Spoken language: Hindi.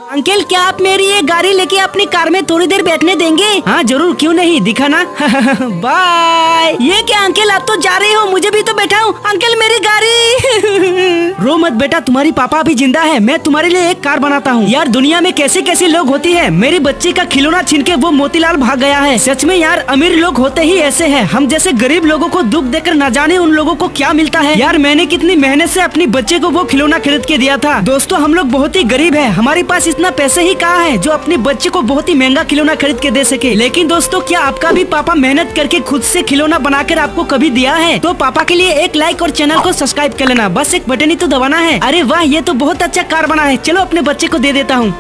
अंकल क्या आप मेरी ये गाड़ी लेके अपनी कार में थोड़ी देर बैठने देंगे? हाँ जरूर, क्यों नहीं, दिखाना। बाय। ये क्या अंकल आप तो जा रहे हो, मुझे भी तो बैठाओ। अंकल मेरी गाड़ी। रो मत बेटा, तुम्हारी पापा अभी जिंदा है, मैं तुम्हारे लिए एक कार बनाता हूँ। यार दुनिया में कैसे कैसे लोग होती है, मेरी बच्ची का खिलौना छीन के वो मोतीलाल भाग गया है। सच में यार अमीर लोग होते ही ऐसे हैं, हम जैसे गरीब लोगों को दुख देकर न जाने उन लोगों को क्या मिलता है। यार मैंने कितनी मेहनत से अपनी बच्चे को वो खिलौना खरीद के दिया था। दोस्तों हम लोग बहुत ही गरीब है, हमारे पास इतना पैसे ही कहाँ है जो अपने बच्चे को बहुत ही महंगा खिलौना खरीद के दे सके। लेकिन दोस्तों क्या आपका भी पापा मेहनत करके खुद से खिलौना बनाकर आपको कभी दिया है? तो पापा के लिए एक लाइक और चैनल को सब्सक्राइब कर लेना, बस एक बटन ही तो दबाना है। अरे वाह, ये तो बहुत अच्छा कार बना है, चलो अपने बच्चे को दे देता हूँ।